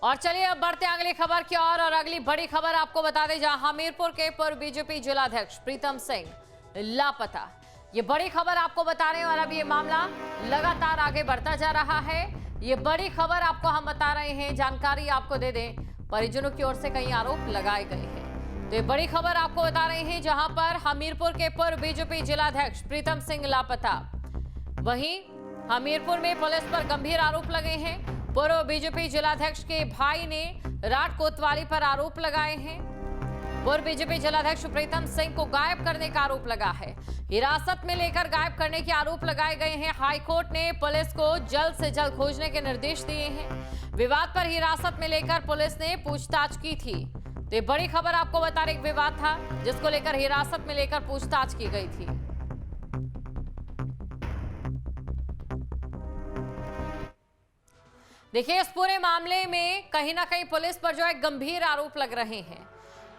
और चलिए अब बढ़ते हैं अगली खबर की और अगली बड़ी खबर आपको बता दें, जहां हमीरपुर के पूर्व बीजेपी जिलाध्यक्ष प्रीतम सिंह लापता। ये बड़ी खबर आपको बता रहे हैं और अब ये मामला लगातार आगे बढ़ता जा रहा है। ये बड़ी खबर आपको हम बता रहे हैं, जानकारी आपको दे दें, परिजनों की ओर से कई आरोप लगाए गए हैं। तो ये बड़ी खबर आपको बता रहे हैं, जहां पर हमीरपुर के पूर्व बीजेपी जिलाध्यक्ष प्रीतम सिंह लापता। वहीं हमीरपुर में पुलिस पर गंभीर आरोप लगे हैं। पूर्व बीजेपी जिलाध्यक्ष के भाई ने राट कोतवाली पर आरोप लगाए हैं। पूर्व बीजेपी जिलाध्यक्ष प्रीतम सिंह को गायब करने का आरोप लगा है। हिरासत में लेकर गायब करने के आरोप लगाए गए हैं। हाईकोर्ट ने पुलिस को जल्द से जल्द खोजने के निर्देश दिए हैं। विवाद पर हिरासत में लेकर पुलिस ने पूछताछ की थी। तो ये बड़ी खबर आपको बता रहे, एक विवाद था जिसको लेकर हिरासत में लेकर पूछताछ की गई थी। देखिए, इस पूरे मामले में कहीं ना कहीं पुलिस पर जो है गंभीर आरोप लग रहे हैं।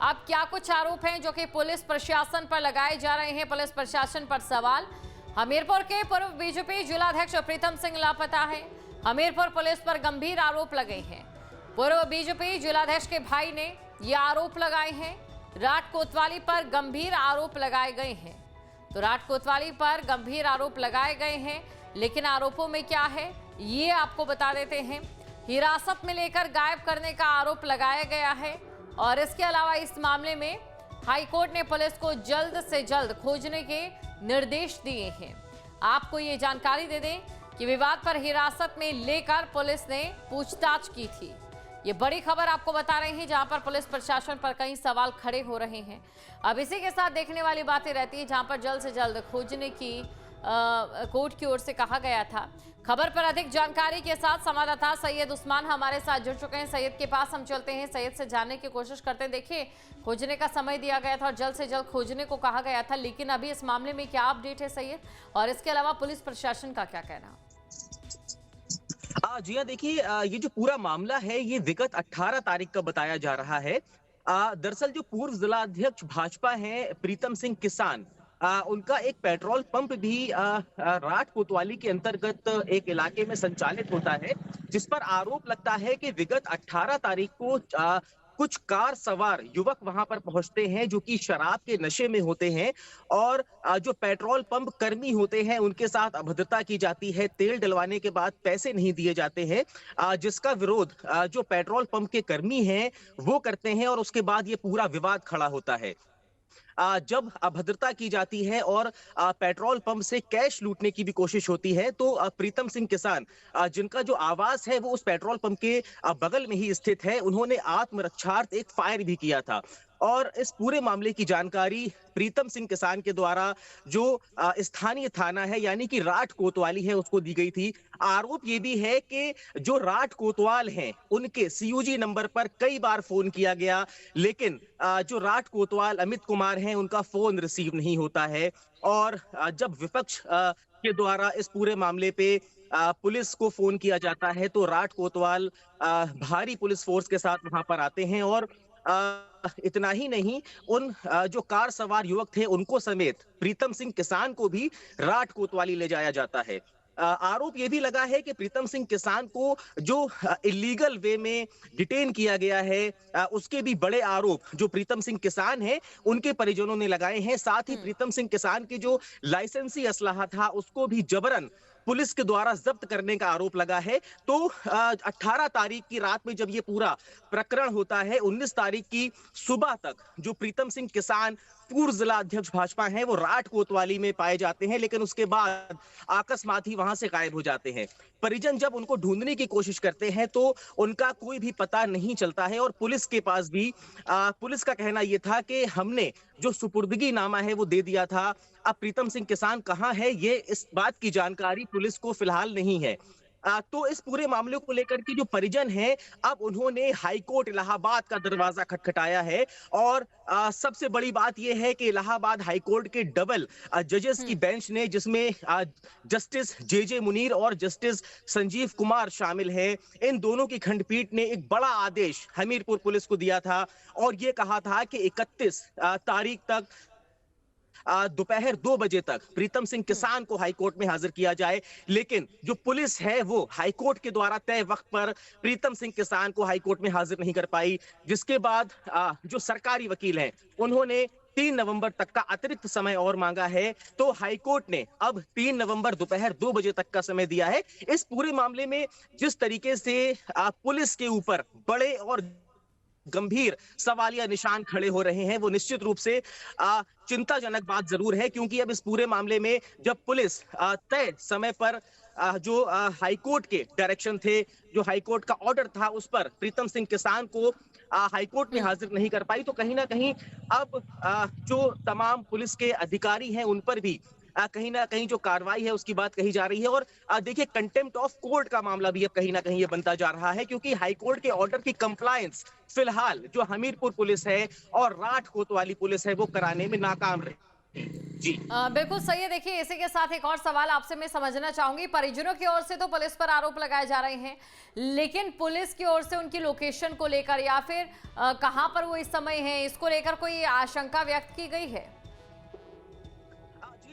अब क्या कुछ आरोप हैं जो कि पुलिस प्रशासन पर लगाए जा रहे हैं, पुलिस प्रशासन पर सवाल। हमीरपुर के पूर्व बीजेपी जिलाध्यक्ष प्रीतम सिंह लापता है। हमीरपुर पुलिस पर गंभीर आरोप लगे हैं। पूर्व बीजेपी जिलाध्यक्ष के भाई ने ये आरोप लगाए हैं। राट कोतवाली पर गंभीर आरोप लगाए गए हैं। तो राट कोतवाली पर गंभीर आरोप लगाए गए हैं, लेकिन आरोपों में क्या है ये आपको बता देते हैं। हिरासत में लेकर गायब करने का आरोप लगाया गया है और इसके अलावा इस मामले में हाईकोर्ट ने पुलिस को जल्द से जल्द खोजने के निर्देश दिए हैं। आपको ये जानकारी दे दें कि विवाद पर हिरासत में लेकर पुलिस ने पूछताछ की थी। ये बड़ी खबर आपको बता रहे हैं, जहां पर पुलिस प्रशासन पर कई सवाल खड़े हो रहे हैं। अब इसी के साथ देखने वाली बातें रहती है, जहां पर जल्द से जल्द खोजने की कोर्ट की ओर से कहा गया था। खबर पर अधिक जानकारी के साथ संवाददाता सैयद उस्मान हमारे साथ जुड़ चुके हैं। सैयद के पास हम चलते हैं, सैयद से जानने की कोशिश करते हैं। देखिए, खोजने का समय दिया गया था और जल्द से जल्द खोजने को कहा गया था, लेकिन अभी इस मामले में क्या अपडेट है सैयद, और इसके अलावा पुलिस प्रशासन का क्या कहना? जी हाँ, देखिए, ये जो पूरा मामला है ये विगत 18 तारीख का बताया जा रहा है। दरअसल जो पूर्व जिलाध्यक्ष भाजपा हैं प्रीतम सिंह किसान, उनका एक पेट्रोल पंप भी राठ कोतवाली के अंतर्गत एक इलाके में संचालित होता है, जिस पर आरोप लगता है कि विगत 18 तारीख को कुछ कार सवार युवक वहां पर पहुंचते हैं जो कि शराब के नशे में होते हैं, और जो पेट्रोल पंप कर्मी होते हैं उनके साथ अभद्रता की जाती है। तेल डलवाने के बाद पैसे नहीं दिए जाते हैं, जिसका विरोध जो पेट्रोल पंप के कर्मी हैं वो करते हैं, और उसके बाद ये पूरा विवाद खड़ा होता है। जब अभद्रता की जाती है और पेट्रोल पंप से कैश लूटने की भी कोशिश होती है, तो प्रीतम सिंह किसान, जिनका जो आवास है वो उस पेट्रोल पंप के बगल में ही स्थित है, उन्होंने आत्मरक्षार्थ एक फायर भी किया था। और इस पूरे मामले की जानकारी प्रीतम सिंह किसान के द्वारा जो स्थानीय थाना है यानी कि राठ कोतवाली है उसको दी गई थी। आरोप ये भी है कि जो राठ कोतवाल हैं उनके सीयूजी नंबर पर कई बार फोन किया गया, लेकिन जो राठ कोतवाल अमित कुमार हैं उनका फोन रिसीव नहीं होता है। और जब विपक्ष के द्वारा इस पूरे मामले पे पुलिस को फोन किया जाता है, तो राठ कोतवाल भारी पुलिस फोर्स के साथ वहां पर आते हैं, और इतना ही नहीं, उन जो कार सवार युवक थे उनको समेत प्रीतम सिंह किसान को भी राठ कोतवाली ले जाया जाता है। आरोप ये भी लगा है कि प्रीतम सिंह किसान को जो इलीगल वे में डिटेन किया गया है, उसके भी बड़े आरोप जो प्रीतम सिंह किसान हैं उनके परिजनों ने लगाए हैं। साथ ही प्रीतम सिंह किसान की जो लाइसेंसी असलाहा था उसको भी जबरन पुलिस के द्वारा जब्त करने का आरोप लगा है। तो 18 तारीख की रात में जब ये पूरा प्रकरण होता है, 19 तारीख की सुबह तक जो प्रीतम सिंह किसान पूर्व जिला अध्यक्ष भाजपा हैं वो राठ कोतवाली में पाए जाते हैं, लेकिन उसके बाद अकस्मात ही वहां से गायब हो जाते हैं। परिजन जब उनको ढूंढने की कोशिश करते हैं तो उनका कोई भी पता नहीं चलता है, और पुलिस के पास भी पुलिस का कहना यह था कि हमने जो सुपुर्दगी नामा है वो दे दिया था। अब प्रीतम सिंह किसान कहाँ है ये इस बात की जानकारी पुलिस को फिलहाल नहीं है। तो इस पूरे मामले को लेकर के जो परिजन हैं, अब उन्होंने हाईकोर्ट इलाहाबाद का दरवाजा खटखटाया है, और सबसे बड़ी बात यह है कि इलाहाबाद हाईकोर्ट के डबल जजेस की बेंच ने, जिसमें जस्टिस जे मुनीर और जस्टिस संजीव कुमार शामिल है, इन दोनों की खंडपीठ ने एक बड़ा आदेश हमीरपुर पुलिस को दिया था और ये कहा था कि 31 तारीख तक दोपहर 2 बजे तक प्रीतम सिंह किसान को हाईकोर्ट में हाजिर किया जाए, लेकिन जो पुलिस है वो हाईकोर्ट के द्वारा तय वक्त पर प्रीतम सिंह किसान को हाईकोर्ट में हाजिर नहीं कर पाई, जिसके बाद जो सरकारी वकील हैं उन्होंने 3 नवंबर तक का अतिरिक्त समय और मांगा है। तो हाईकोर्ट ने अब 3 नवंबर दोपहर 2 बजे तक का समय दिया है। इस पूरे मामले में जिस तरीके से पुलिस के ऊपर बड़े और गंभीर सवालिया निशान खड़े हो रहे हैं, वो निश्चित रूप से चिंताजनक बात जरूर है, क्योंकि अब इस पूरे मामले में जब पुलिस तय समय पर जो हाईकोर्ट के डायरेक्शन थे, जो हाईकोर्ट का ऑर्डर था, उस पर प्रीतम सिंह किसान को हाईकोर्ट में हाजिर नहीं कर पाई, तो कहीं ना कहीं अब जो तमाम पुलिस के अधिकारी हैं उन पर भी कहीं ना कहीं जो कार्रवाई है उसकी बात कही जा रही है। और देखिए, कंटेम्प्ट ऑफ कोर्ट का मामला भी अब कहीं ना कहीं ये बनता जा रहा है, क्योंकि हाईकोर्ट के ऑर्डर की कंप्लायंस फिलहाल जो हमीरपुर पुलिस है और राठ कोतवाली पुलिस है वो कराने में नाकाम रही। जी बिल्कुल सही है। देखिए, इसी के साथ एक और सवाल आपसे मैं समझना चाहूंगी। परिजनों की ओर से तो पुलिस पर आरोप लगाए जा रहे हैं, लेकिन पुलिस की ओर से उनकी लोकेशन को लेकर या फिर कहां पर वो इस समय है, इसको लेकर कोई आशंका व्यक्त की गई है?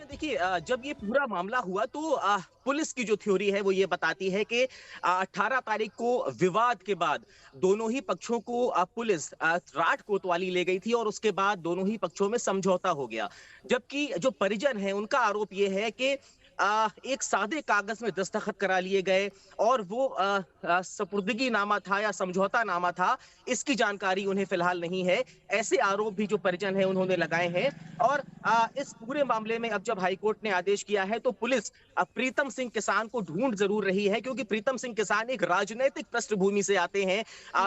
देखिए, जब ये पूरा मामला हुआ तो पुलिस की जो थ्योरी है वो ये बताती है कि 18 तारीख को विवाद के बाद दोनों ही पक्षों को पुलिस राठ कोतवाली ले गई थी और उसके बाद दोनों ही पक्षों में समझौता हो गया। जबकि जो परिजन है उनका आरोप ये है कि एक सादे कागज में दस्तखत करा लिए गए और वो सपुर्दगी नामा था या समझौता नामा था, इसकी जानकारी उन्हें फिलहाल नहीं है। ऐसे आरोप भी जो परिजन है उन्होंने लगाए हैं। और इस पूरे मामले में अब जब हाईकोर्ट ने आदेश किया है तो पुलिस प्रीतम सिंह किसान को ढूंढ जरूर रही है, क्योंकि प्रीतम सिंह किसान एक राजनीतिक पृष्ठभूमि से आते हैं।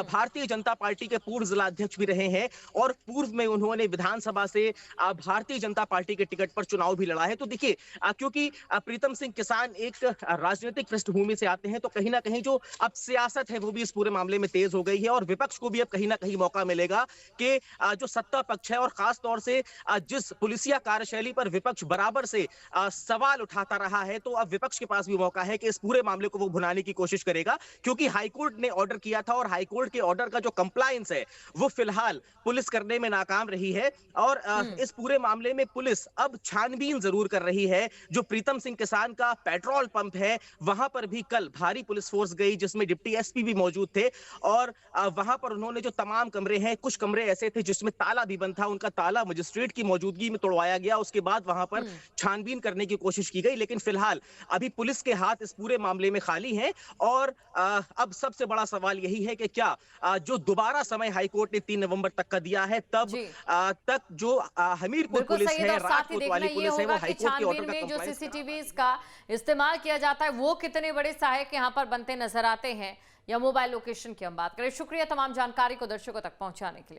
भारतीय जनता पार्टी के पूर्व जिलाध्यक्ष भी रहे हैं और पूर्व में उन्होंने विधानसभा से भारतीय जनता पार्टी के टिकट पर चुनाव भी लड़ा है। तो देखिए, क्योंकि प्रीतम सिंह किसान एक राजनीतिक पृष्ठभूमि से आते हैं, तो कहीं ना कहीं जो अब सियासत है वो भी इस पूरे मामले में तेज हो गई है और विपक्ष को भी अब कहीं ना कहीं मौका मिलेगा कि जो सत्ता पक्ष है और खास तौर से जिस पुलिसिया कार्यशैली पर विपक्ष बराबर से सवाल उठाता रहा है, तो अब विपक्ष के पास भी मौका है कि इस पूरे मामले को वो भुनाने की कोशिश करेगा, क्योंकि हाईकोर्ट ने ऑर्डर किया था और हाईकोर्ट के ऑर्डर का जो कंप्लायंस है वो फिलहाल पुलिस करने में नाकाम रही है। और इस पूरे मामले में पुलिस अब छानबीन जरूर कर रही है। जो प्रीतम सिंह किसान का पेट्रोल पंप है वहां पर भी कल भारी पुलिस फोर्स गई, जिसमें डिप्टी एसपी भी मौजूद थे और वहां पर उन्होंने जो तमाम कमरे हैं, कुछ कमरे ऐसे थे जिसमें ताला भी बंद था, उनका ताला मजिस्ट्रेट की मौजूदगी में तोड़वाया गया। उसके बाद वहां पर छानबीन करने की कोशिश की गई, लेकिन फिलहाल अभी पुलिस के हाथ इस पूरे मामले में खाली हैं। और अब सबसे बड़ा सवाल यही है कि क्या जो दोबारा समय हाईकोर्ट ने 3 नवंबर तक का दिया है तब तक जो हमीरपुर पुलिस है, राठ कोतवाली पुलिस है, वो हाईकोर्ट के ऑर्डर का जो सीसीटीवी का इस्तेमाल किया जाता है वो कितने बड़े सहायक यहाँ पर बनते नजर आते हैं, या मोबाइल लोकेशन की हम बात करें। शुक्रिया तमाम जानकारी को दर्शकों तक पहुंचाने के लिए।